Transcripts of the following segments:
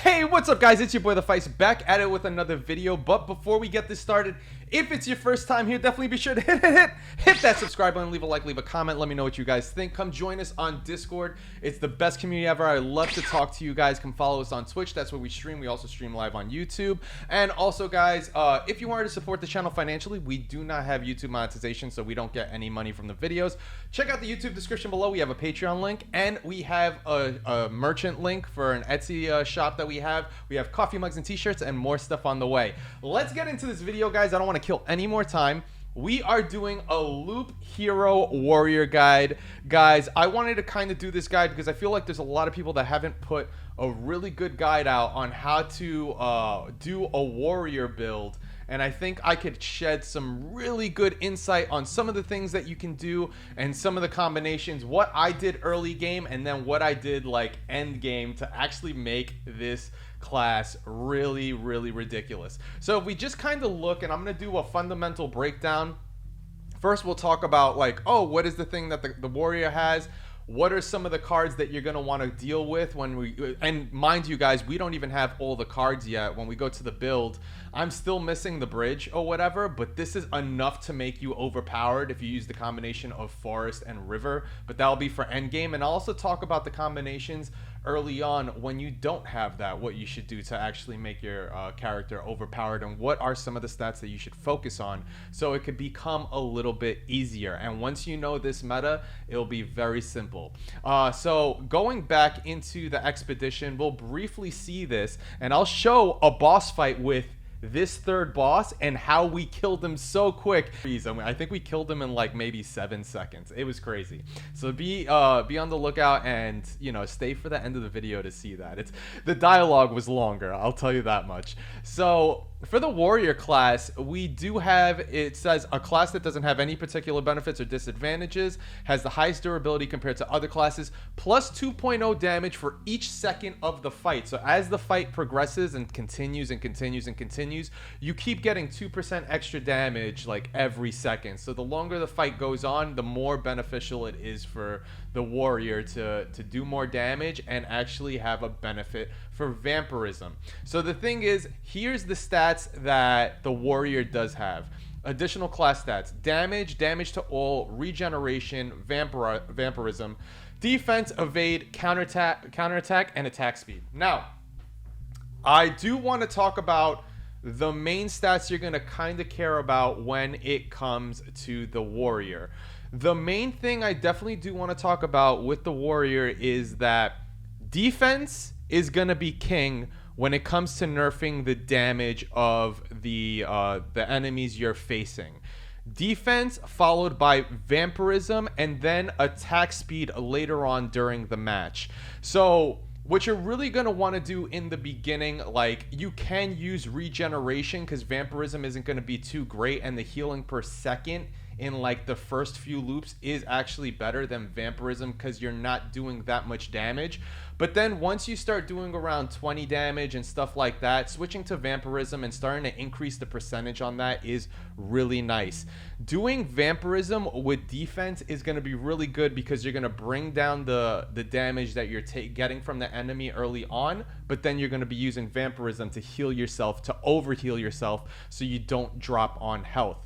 Hey, what's up guys? It's your boy the Fice back at it with another video. But before we get this started, if it's your first time here, definitely be sure to hit that subscribe button, leave a like, leave a comment, let me know what you guys think. Come join us on Discord. It's the best community ever. I love to talk to you guys. Come follow us on Twitch. That's where we stream. We also stream live on YouTube. And also guys, if you wanted to support the channel financially, we do not have YouTube monetization, so we don't get any money from the videos. Check out the YouTube description below. We have a Patreon link and we have a merchant link for an Etsy shop that we have. We have coffee mugs and t-shirts and more stuff on the way. Let's get into this video, guys. I don't want to kill any more time. We are doing a loop hero warrior guide. Guys, I wanted to kind of do this guide because I feel like there's a lot of people that haven't put a really good guide out on how to do a warrior build. And I think I could shed some really good insight on some of the things that you can do and some of the combinations, what I did early game and then what I did like end game to actually make this class really ridiculous. So if we just kind of look, and I'm going to do a fundamental breakdown. First we'll talk about like, oh, what is the thing that the warrior has? What are some of the cards that you're going to want to deal with when we, and mind you guys, we don't even have all the cards yet. When we go to the build, I'm still missing the bridge or whatever, but this is enough to make you overpowered if you use the combination of forest and river, but that'll be for endgame. And I'll also talk about the combinations early on when you don't have that, what you should do to actually make your character overpowered, and what are some of the stats that you should focus on so it could become a little bit easier. And once you know this meta, it'll be very simple. So going back into the expedition, we'll briefly see this, and I'll show a boss fight with this third boss and how we killed him so quick. I think we killed him in like maybe 7 seconds. It was crazy. So be on the lookout, and you know, stay for the end of the video to see that. The dialogue was longer, I'll tell you that much. So for the warrior class, we do have, it says a class that doesn't have any particular benefits or disadvantages, has the highest durability compared to other classes, plus 2.0 damage for each second of the fight. So as the fight progresses and continues and continues and continues, you keep getting 2% extra damage like every second. So the longer the fight goes on, the more beneficial it is for the warrior to do more damage and actually have a benefit for vampirism. So the thing is, here's the stats that the warrior does have. Additional class stats: damage to all, regeneration, vampirism, defense, evade, counterattack, and attack speed. Now, I do want to talk about the main stats you're going to kind of care about when it comes to the warrior. The main thing I definitely do want to talk about with the warrior is that defense is going to be king when it comes to nerfing the damage of the enemies you're facing. Defense followed by vampirism, and then attack speed later on during the match. So what you're really going to want to do in the beginning, like, you can use regeneration because vampirism isn't going to be too great, and the healing per second in like the first few loops is actually better than vampirism because you're not doing that much damage. But then once you start doing around 20 damage and stuff like that, switching to vampirism and starting to increase the percentage on that is really nice. Doing vampirism with defense is going to be really good because you're going to bring down the damage that you're getting from the enemy early on, but then you're going to be using vampirism to heal yourself, to overheal yourself so you don't drop on health.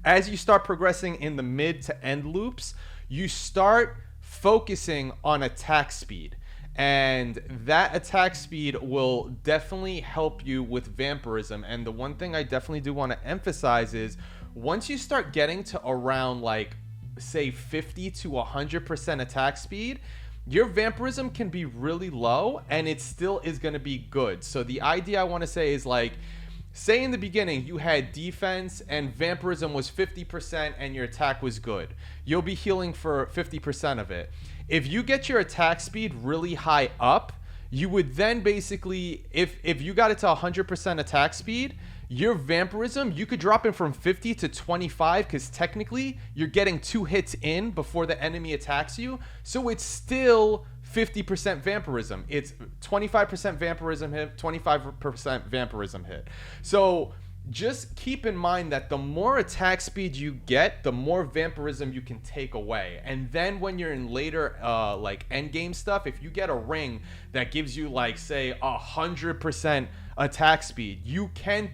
As you start progressing in the mid to end loops, you start focusing on attack speed. And that attack speed will definitely help you with vampirism. And the one thing I definitely do want to emphasize is once you start getting to around like, say, 50 to 100% attack speed, your vampirism can be really low and it still is going to be good. So the idea I want to say is like, say in the beginning you had defense and vampirism was 50% and your attack was good. You'll be healing for 50% of it. If you get your attack speed really high up, you would then basically, if you got it to 100% attack speed, your vampirism, you could drop it from 50 to 25 because technically you're getting 2 hits in before the enemy attacks you. So it's still 50% vampirism. It's 25% vampirism hit, 25% vampirism hit. So just keep in mind that the more attack speed you get, the more vampirism you can take away. And then when you're in later like endgame stuff, if you get a ring that gives you like say 100% attack speed, you can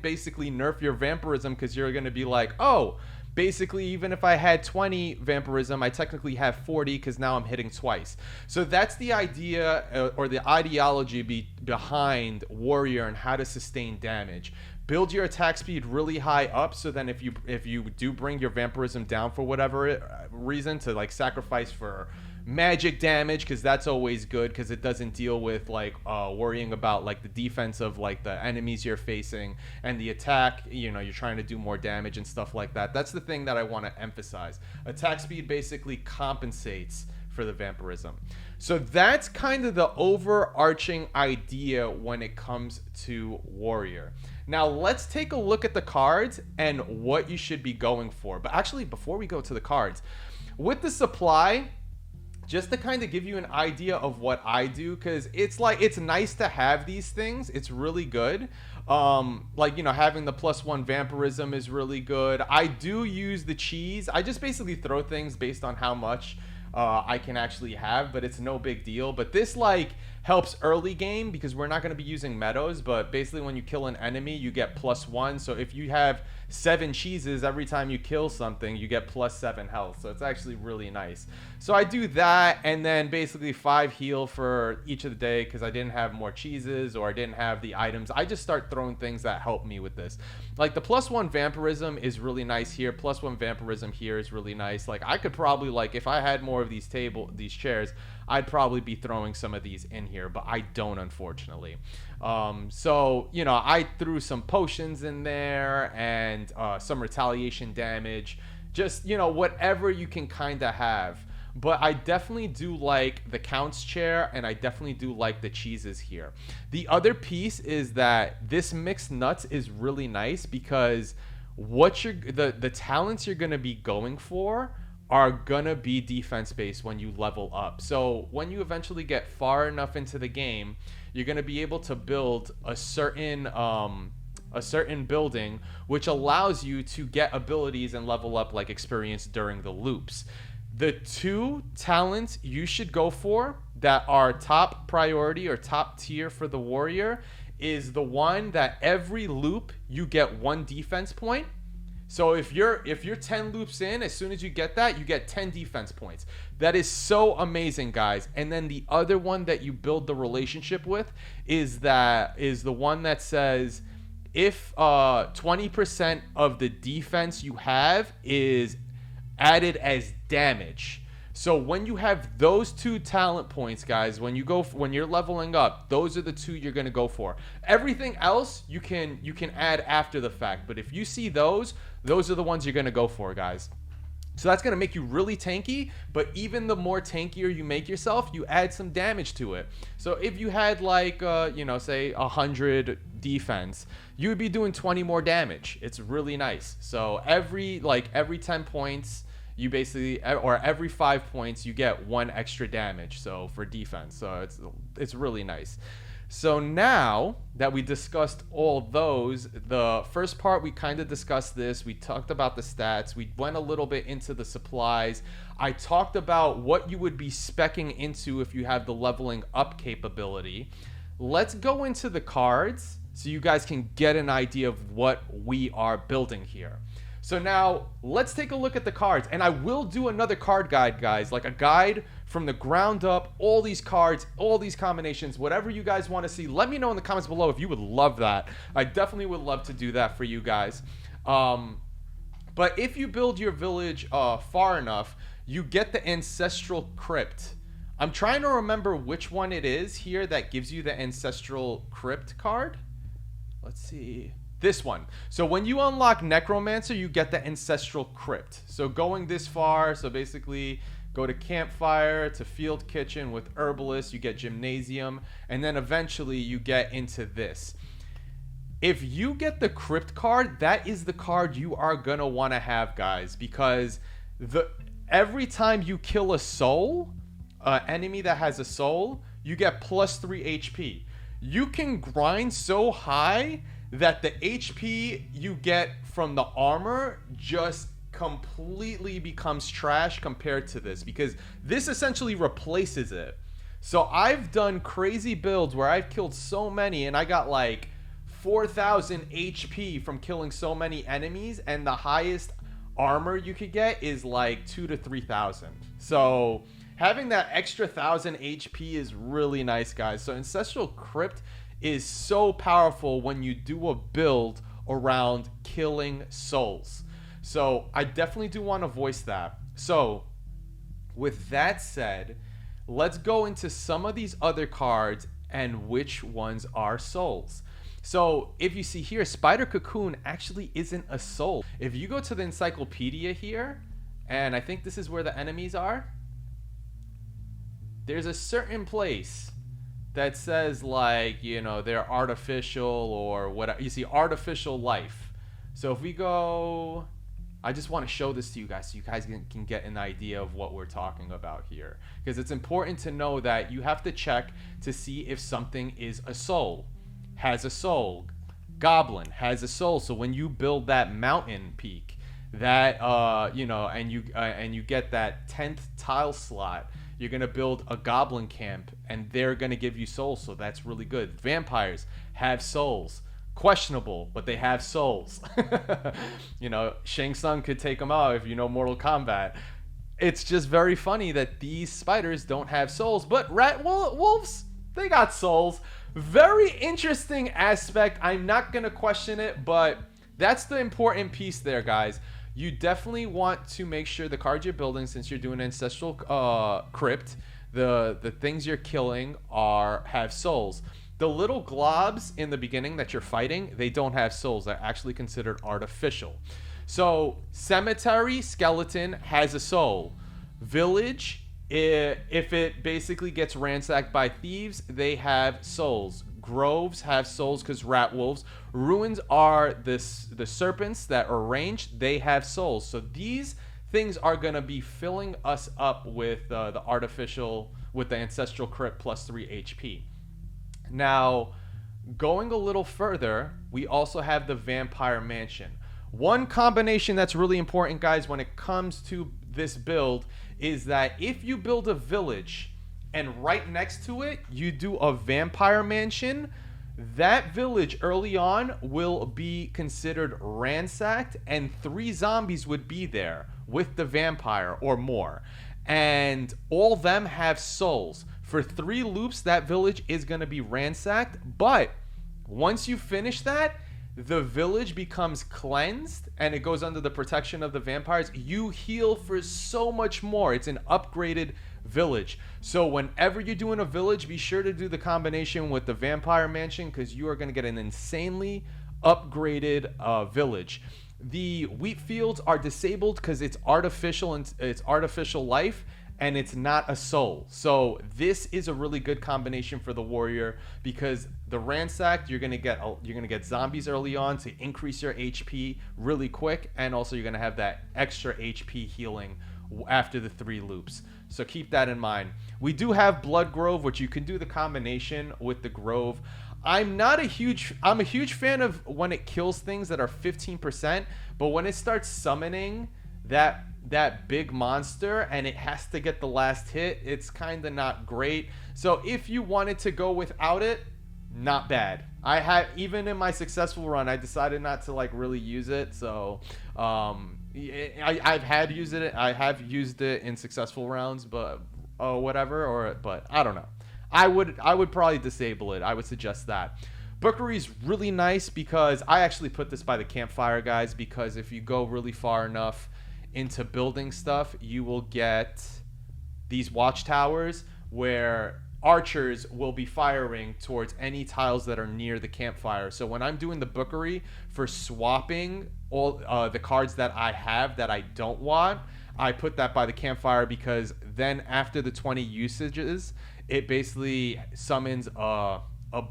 basically nerf your vampirism, because you're going to be like, oh, basically, even if I had 20 vampirism, I technically have 40 because now I'm hitting twice. So that's the idea or the ideology behind Warrior and how to sustain damage. Build your attack speed really high up, so then if you do bring your vampirism down for whatever reason, to like sacrifice for magic damage, because that's always good, because it doesn't deal with like worrying about like the defense of like the enemies you're facing, and the attack, you're trying to do more damage and stuff like that. That's the thing that I want to emphasize. Attack speed basically compensates for the vampirism. So that's kind of the overarching idea when it comes to Warrior. Now let's take a look at the cards and what you should be going for. But actually, before we go to the cards, with the supply, just to kind of give you an idea of what I do, because it's nice to have these things. It's really good. Like, having the +1 vampirism is really good. I do use the cheese. I just basically throw things based on how much I can actually have, but it's no big deal. But this like helps early game, because we're not going to be using meadows, but basically when you kill an enemy, you get +1. So if you have 7 cheeses, every time you kill something, you get +7 health. So it's actually really nice. So I do that, and then basically 5 heal for each of the day, because I didn't have more cheeses or I didn't have the items. I just start throwing things that help me with this. Like the +1 vampirism is really nice here. +1 vampirism here is really nice. Like I could probably, like, if I had more of these chairs, I'd probably be throwing some of these in here, but I don't, unfortunately. So, I threw some potions in there and some retaliation damage, just, whatever you can kind of have. But I definitely do like the Count's chair, and I definitely do like the cheeses here. The other piece is that this mixed nuts is really nice, because the talents you're going to be going for are gonna be defense based when you level up. So when you eventually get far enough into the game, you're gonna be able to build a certain building, which allows you to get abilities and level up like experience during the loops. The 2 talents you should go for that are top priority or top tier for the Warrior is the one that every loop you get 1 defense point. So if you're 10 loops in, as soon as you get that, you get 10 defense points. That is so amazing, guys. And then the other one that you build the relationship with is the one that says if 20% of the defense you have is added as damage. So when you have those 2 talent points, guys, when you're leveling up, those are the 2 you're going to go for. Everything else you can add after the fact, but if you see those are the ones you're going to go for, guys. So that's going to make you really tanky, but even the more tankier you make yourself, you add some damage to it. So if you had like say 100 defense, you would be doing 20 more damage. It's really nice. So every 10 points, you basically, or every 5 points, you get 1 extra damage, so for defense. So it's really nice. So now that we discussed all those, the first part we kind of discussed this. We talked about the stats. We went a little bit into the supplies. I talked about what you would be speccing into if you have the leveling up capability. Let's go into the cards so you guys can get an idea of what we are building here. So now let's take a look at the cards, and I will do another card guide, guys, like a guide from the ground up, all these cards, all these combinations, whatever you guys want to see. Let me know in the comments below if you would love that. I definitely would love to do that for you guys. But if you build your village far enough, you get the Ancestral Crypt. I'm trying to remember which one it is here that gives you the Ancestral Crypt card. Let's see. This one. So when you unlock Necromancer, you get the Ancestral Crypt. So going this far, so basically go to Campfire, to Field Kitchen with Herbalist, you get Gymnasium, and then eventually you get into this. If you get the Crypt card, that is the card you are going to want to have, guys, because every time you kill a soul, enemy that has a soul, you get +3 HP. you can grind so high that the HP you get from the armor just completely becomes trash compared to this, because this essentially replaces it. So I've done crazy builds where I've killed so many and I got like 4,000 HP from killing so many enemies, and the highest armor you could get is like 2 to 3,000. So having that extra 1,000 HP is really nice, guys. So Ancestral Crypt is so powerful when you do a build around killing souls. So I definitely do want to voice that. So with that said, let's go into some of these other cards and which ones are souls. So if you see here, Spider Cocoon actually isn't a soul. If you go to the encyclopedia here, and I think this is where the enemies are, there's a certain place that says, like, you know, they're artificial or what. You see artificial life. So if we go, I just want to show this to you guys so you guys can get an idea of what we're talking about here, because it's important to know that you have to check to see if something is a soul, has a soul. Goblin has a soul. So when you build that mountain peak, that you know, and you get that 10th tile slot, you're gonna build a goblin camp and they're gonna give you souls, so that's really good. Vampires have souls. Questionable, but they have souls. You know, Shang Tsung could take them out if you know Mortal Kombat. It's just very funny that these spiders don't have souls, but wolves, they got souls. Very interesting aspect. I'm not gonna question it, but that's the important piece there, guys. You definitely want to make sure the cards you're building, since you're doing Ancestral Crypt, the things you're killing have souls. The little globs in the beginning that you're fighting, they don't have souls. They're actually considered artificial. So Cemetery Skeleton has a soul. Village, if it basically gets ransacked by thieves, they have souls. Groves have souls because rat wolves. Ruins are the serpents that are ranged. They have souls. So these things are going to be filling us up with the Ancestral Crypt plus 3 HP. Now, going a little further, we also have the Vampire Mansion. One combination that's really important, guys, when it comes to this build is that if you build a village and right next to it you do a Vampire Mansion, that village early on will be considered ransacked and 3 zombies would be there with the vampire or more, and all them have souls. For 3 loops, that village is going to be ransacked, but once you finish that, the village becomes cleansed and it goes under the protection of the vampires. You heal for so much more. It's an upgraded village. So whenever you're doing a village, be sure to do the combination with the Vampire Mansion, because you are going to get an insanely upgraded village. The wheat fields are disabled because it's artificial, and it's artificial life, and it's not a soul. So this is a really good combination for the warrior, because the ransacked, you're gonna get zombies early on to increase your HP really quick, and also you're gonna have that extra HP healing after the 3 loops. So keep that in mind. We do have Blood Grove, which you can do the combination with the Grove. I'm a huge fan of when it kills things that are 15%, but when it starts summoning that big monster and it has to get the last hit, it's kind of not great. So if you wanted to go without it, not bad. I had, even in my successful run, I decided not to like really use it. So I have used it in successful rounds, but but I don't know. I would probably disable it. I would suggest that. Bookery is really nice because I actually put this by the campfire, guys, because if you go really far enough into building stuff, you will get these watchtowers where archers will be firing towards any tiles that are near the campfire. So when I'm doing the Bookery for swapping all the cards that I have that I don't want, I put that by the campfire, because then after the 20 usages, it basically summons a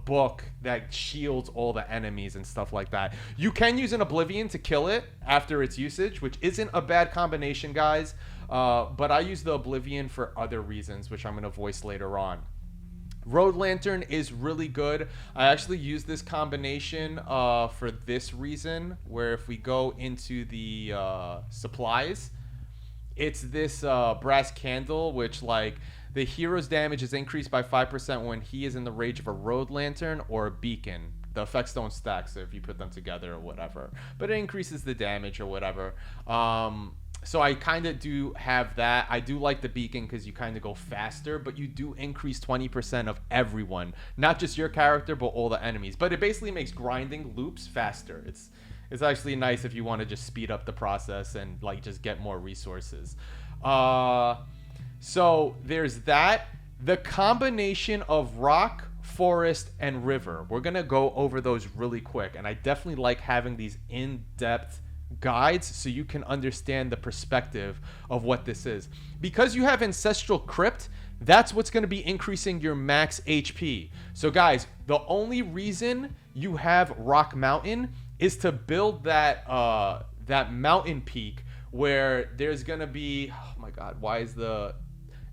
book that shields all the enemies and stuff like that. You can use an Oblivion to kill it after its usage, which isn't a bad combination, guys. But I use the Oblivion for other reasons, which I'm going to voice later on. Road Lantern is really good. I actually use this combination for this reason, where if we go into the supplies, it's this brass candle, which like the hero's damage is increased by 5% when he is in the range of a road lantern or a beacon. The effects don't stack, so if you put them together or whatever, but it increases the damage or whatever. So I kind of do have that. I do like the beacon because you kind of go faster, but you do increase 20% of everyone, not just your character, but all the enemies. But it basically makes grinding loops faster. It's actually nice if you want to just speed up the process and like just get more resources. So there's that. The combination of rock, forest, and river. We're going to go over those really quick. And I definitely like having these in-depth guides so you can understand the perspective of what this is. Because you have Ancestral Crypt, that's what's going to be increasing your max HP. So guys, the only reason you have Rock Mountain is to build that that mountain peak where there's going to be, oh my god,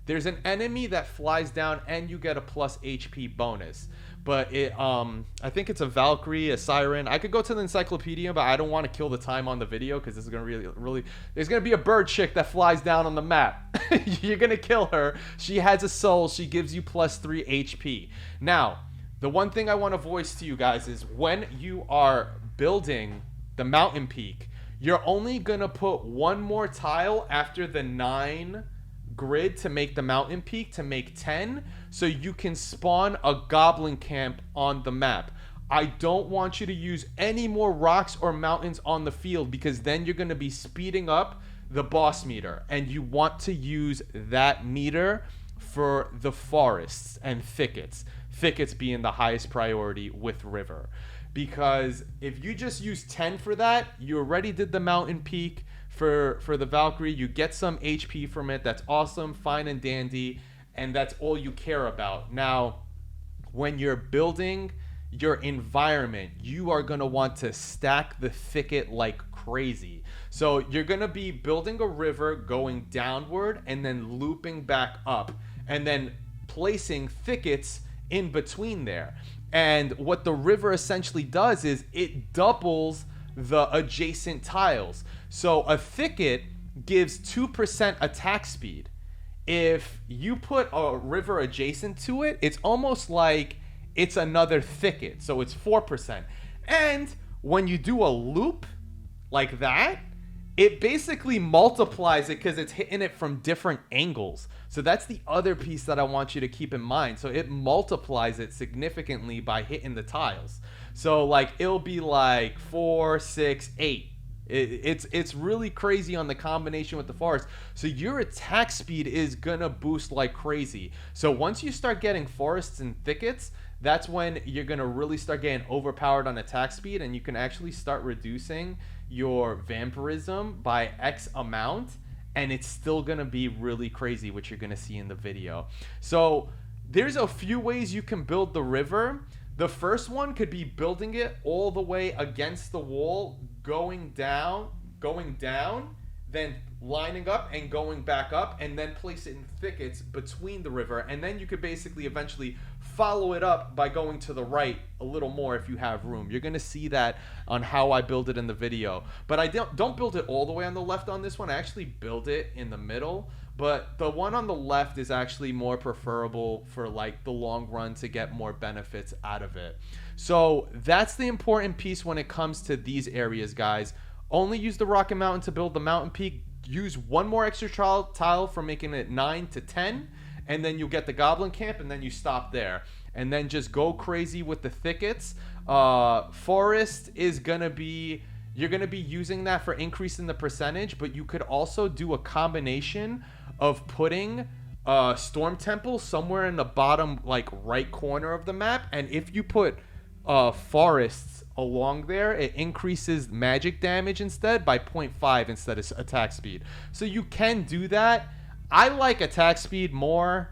there's an enemy that flies down and you get a plus HP bonus. But it I think it's a Valkyrie, a Siren. I could go to the encyclopedia, but I don't want to kill the time on the video because this is going to really there's going to be a bird chick that flies down on the map. You're going to kill her. She has a soul. She gives you plus 3 HP. Now, the one thing I want to voice to you guys is when you are building the mountain peak, you're only going to put one more tile after the 9 grid to make the mountain peak to make 10, so you can spawn a goblin camp on the map. I don't want you to use any more rocks or mountains on the field because then you're going to be speeding up the boss meter, and you want to use that meter for the forests and thickets being the highest priority with river. Because if you just use 10 for that, you already did the mountain peak. For the Valkyrie, you get some HP from it. That's awesome, fine and dandy, and that's all you care about. Now, when you're building your environment, you are going to want to stack the thicket like crazy. So you're going to be building a river going downward and then looping back up and then placing thickets in between there. And what the river essentially does is it doubles the adjacent tiles. So a thicket gives 2% attack speed. If you put a river adjacent to it, it's almost like it's another thicket. So it's 4%. And when you do a loop like that, it basically multiplies it because it's hitting it from different angles. So that's the other piece that I want you to keep in mind. So it multiplies it significantly by hitting the tiles. So like it'll be like 4, 6, 8. It's really crazy on the combination with the forest. So your attack speed is gonna boost like crazy. So once you start getting forests and thickets, that's when you're gonna really start getting overpowered on attack speed, and you can actually start reducing your vampirism by X amount, and it's still gonna be really crazy, which you're gonna see in the video. So there's a few ways you can build the river. The first one could be building it all the way against the wall, going down, then lining up and going back up, and then place it in thickets between the river. And then you could basically eventually follow it up by going to the right a little more if you have room. You're going to see that on how I build it in the video. But I don't build it all the way on the left on this one. I actually build it in the middle. But the one on the left is actually more preferable for like the long run to get more benefits out of it. So that's the important piece when it comes to these areas, guys. Only use the Rocket Mountain to build the mountain peak. Use one more extra tile for making it 9 to 10. And then you'll get the goblin camp, and then you stop there. And then just go crazy with the thickets. Forest is going to be... You're going to be using that for increasing the percentage, but you could also do a combination of putting Storm Temple somewhere in the bottom, like right corner of the map. And if you put forests along there, it increases magic damage instead by 0.5 instead of attack speed. So you can do that. I like attack speed more.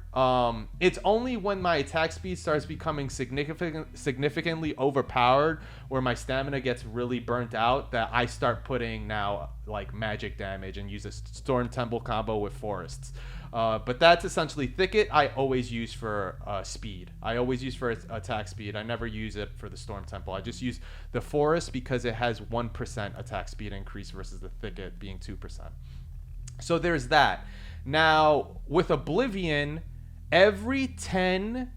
It's only when my attack speed starts becoming significantly overpowered, where my stamina gets really burnt out, that I start putting now like magic damage and use a Storm Temple combo with forests. But that's essentially Thicket. I always use for speed. I always use for attack speed. I never use it for the Storm Temple. I just use the Forest because it has 1% attack speed increase versus the Thicket being 2%. So there's that. Now, with Oblivion, every 10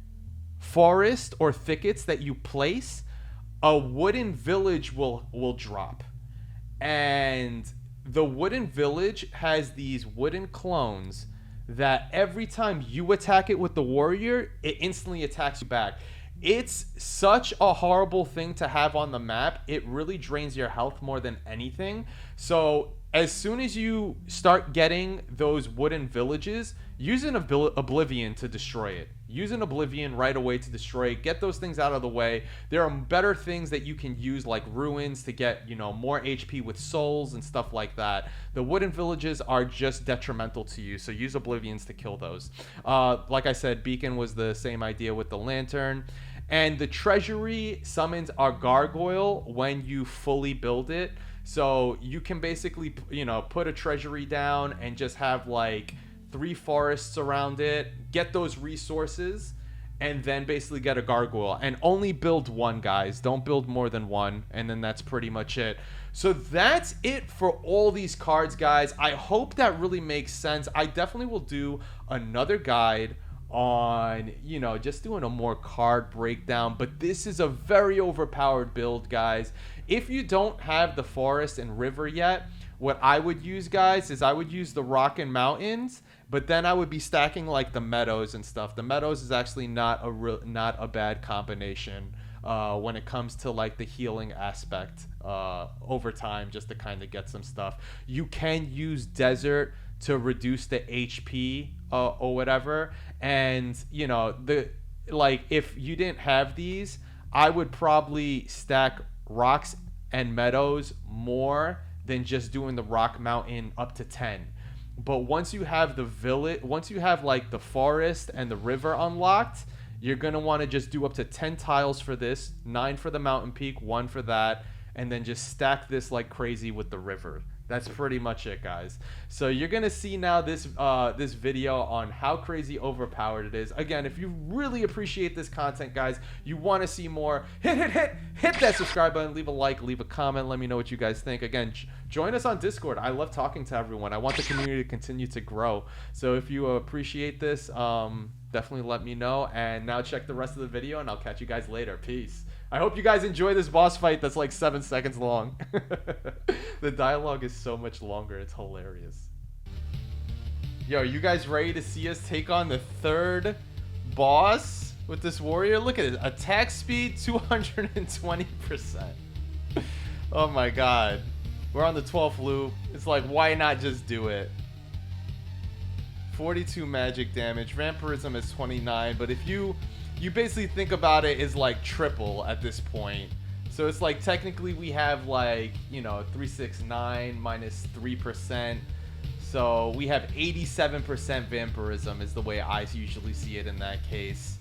forest or thickets that you place, a wooden village will drop. And the wooden village has these wooden clones that every time you attack it with the warrior, it instantly attacks you back. It's such a horrible thing to have on the map. It really drains your health more than anything. So as soon as you start getting those wooden villages, use an Oblivion to destroy it. Use an Oblivion right away to destroy it. Get those things out of the way. There are better things that you can use, like ruins, to get, you know, more HP with souls and stuff like that. The wooden villages are just detrimental to you, so use Oblivions to kill those. Like I said, Beacon was the same idea with the Lantern. And the Treasury summons a Gargoyle when you fully build it. So you can basically, you know, put a treasury down and just have like 3 forests around it, get those resources, and then basically get a gargoyle. And only build one, guys. Don't build more than one. And then that's pretty much it. So that's it for all these cards, guys. I hope that really makes sense. I definitely will do another guide on, you know, just doing a more card breakdown. But this is a very overpowered build, guys. If you don't have the forest and river yet, what I would use, guys, is I would use the rock and mountains, but then I would be stacking like the meadows and stuff. The meadows is actually not a bad combination when it comes to like the healing aspect over time, just to kind of get some stuff. You can use desert to reduce the HP or whatever, and you know, the like if you didn't have these, I would probably stack rocks and meadows more than just doing the rock mountain up to 10. But once you have the village, once you have like the forest and the river unlocked, you're going to want to just do up to 10 tiles for this, 9 for the mountain peak, 1 for that, and then just stack this like crazy with the river. That's pretty much it, guys. So you're going to see now this this video on how crazy overpowered it is. Again, if you really appreciate this content, guys, you want to see more, hit that subscribe button, leave a like, leave a comment, let me know what you guys think. Again, join us on Discord. I love talking to everyone. I want the community to continue to grow. So if you appreciate this, definitely let me know. And now check the rest of the video, and I'll catch you guys later. Peace. I hope you guys enjoy this boss fight that's like 7 seconds long. The dialogue is so much longer. It's hilarious. Yo, are you guys ready to see us take on the 3rd boss with this warrior? Look at it. Attack speed 220%. Oh my god. We're on the 12th loop. It's like, why not just do it? 42 magic damage. Vampirism is 29, but if you basically think about it as like triple at this point. So it's like technically we have like, you know, 369 minus 3%. So we have 87% vampirism is the way I usually see it in that case.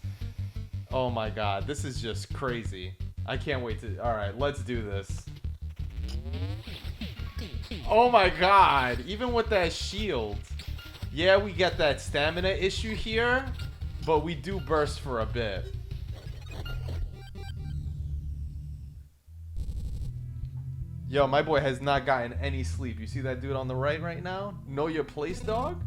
Oh my god, this is just crazy. I can't wait to... Alright, let's do this. Oh my god, even with that shield. Yeah, we get that stamina issue here, but we do burst for a bit. Yo, my boy has not gotten any sleep. You see that dude on the right now? Know your place, dog?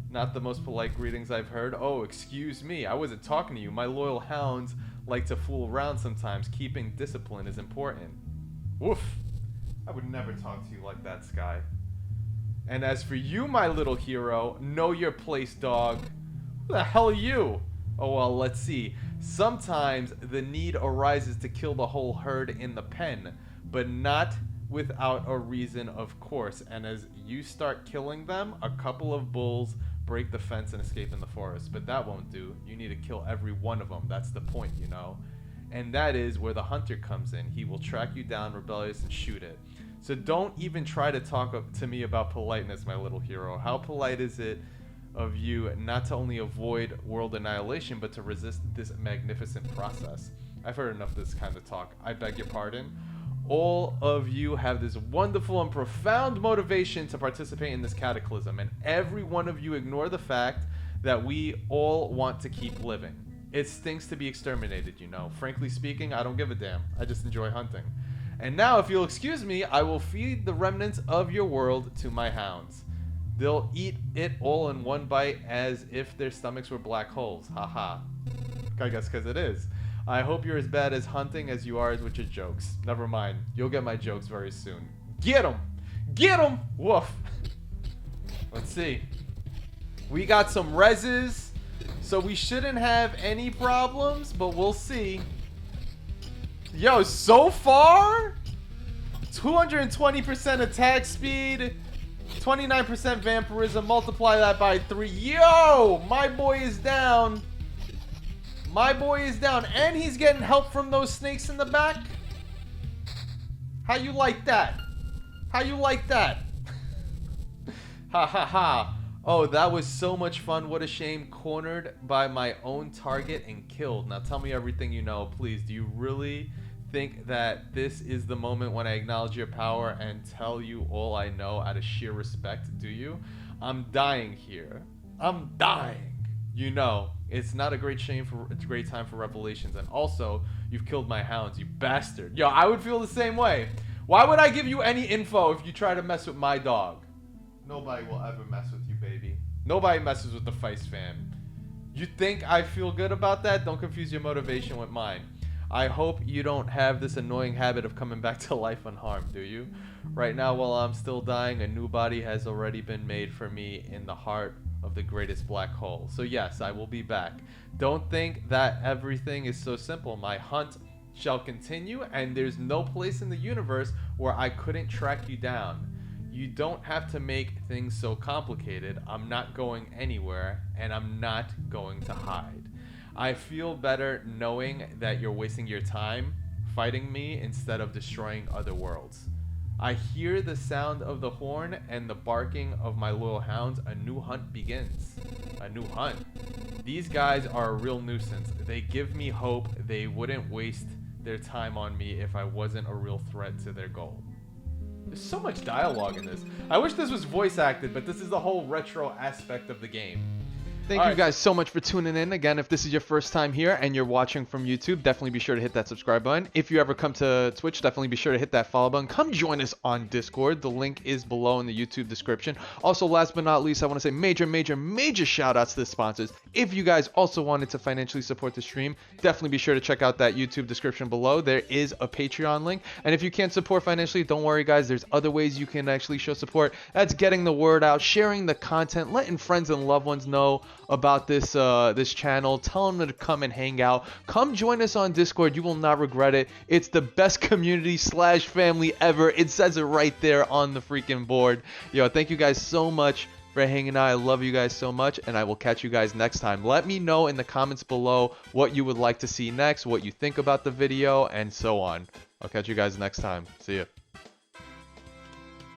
Not the most polite greetings I've heard. Oh, excuse me. I wasn't talking to you. My loyal hounds like to fool around sometimes. Keeping discipline is important. Woof. I would never talk to you like that, Sky. And as for you, my little hero, know your place, dog. Who the hell are you? Oh, well, let's see. Sometimes the need arises to kill the whole herd in the pen, but not without a reason, of course. And as you start killing them, a couple of bulls break the fence and escape in the forest. But that won't do. You need to kill every one of them. That's the point, you know. And that is where the hunter comes in. He will track you down, rebellious, and shoot it. So don't even try to talk to me about politeness, my little hero. How polite is it of you not to only avoid world annihilation, but to resist this magnificent process. I've heard enough of this kind of talk. I beg your pardon. All of you have this wonderful and profound motivation to participate in this cataclysm, and every one of you ignore the fact that we all want to keep living. It stinks to be exterminated, you know. Frankly speaking, I don't give a damn. I just enjoy hunting. And now, if you'll excuse me, I will feed the remnants of your world to my hounds. They'll eat it all in one bite as if their stomachs were black holes. Haha. I guess because it is. I hope you're as bad as hunting as you are with your jokes. Never mind. You'll get my jokes very soon. Get 'em! Get 'em! Woof. Let's see. We got some reses, so we shouldn't have any problems, but we'll see. Yo, so far, 220% attack speed, 29% vampirism, multiply that by 3. Yo, my boy is down. My boy is down, and he's getting help from those snakes in the back. How you like that? How you like that? Ha ha ha. Oh, that was so much fun. What a shame. Cornered by my own target and killed. Now tell me everything you know, please. Do you really think that this is the moment when I acknowledge your power and tell you all I know out of sheer respect? Do you? I'm dying here. I'm dying. You know, it's not a great time for revelations. And also, you've killed my hounds, you bastard. Yo, I would feel the same way. Why would I give you any info if you try to mess with my dog? Nobody will ever mess with you, baby. Nobody messes with the Fice fam. You think I feel good about that? Don't confuse your motivation with mine. I hope you don't have this annoying habit of coming back to life unharmed, do you? Right now, while I'm still dying, a new body has already been made for me in the heart of the greatest black hole. So yes, I will be back. Don't think that everything is so simple. My hunt shall continue, and there's no place in the universe where I couldn't track you down. You don't have to make things so complicated. I'm not going anywhere, and I'm not going to hide. I feel better knowing that you're wasting your time fighting me instead of destroying other worlds. I hear the sound of the horn and the barking of my loyal hounds. A new hunt begins. A new hunt. These guys are a real nuisance. They give me hope they wouldn't waste their time on me if I wasn't a real threat to their goal. There's so much dialogue in this. I wish this was voice acted, but this is the whole retro aspect of the game. Thank you guys so much for tuning in. Again, if this is your first time here and you're watching from YouTube, definitely be sure to hit that subscribe button. If you ever come to Twitch, definitely be sure to hit that follow button. Come join us on Discord. The link is below in the YouTube description. Also, last but not least, I want to say major shout outs to the sponsors. If you guys also wanted to financially support the stream, definitely be sure to check out that YouTube description below. There is a Patreon link. And if you can't support financially, don't worry guys, there's other ways you can actually show support. That's getting the word out, sharing the content, letting friends and loved ones know about this this channel. Tell them to come and hang out. Come join us on Discord. You will not regret it. It's the best community / family ever. It says it right there on the freaking board. Yo, thank you guys so much for hanging out. I love you guys so much, and I will catch you guys next time. Let me know in the comments below what you would like to see next, what you think about the video, and so on. I'll catch you guys next time. See ya.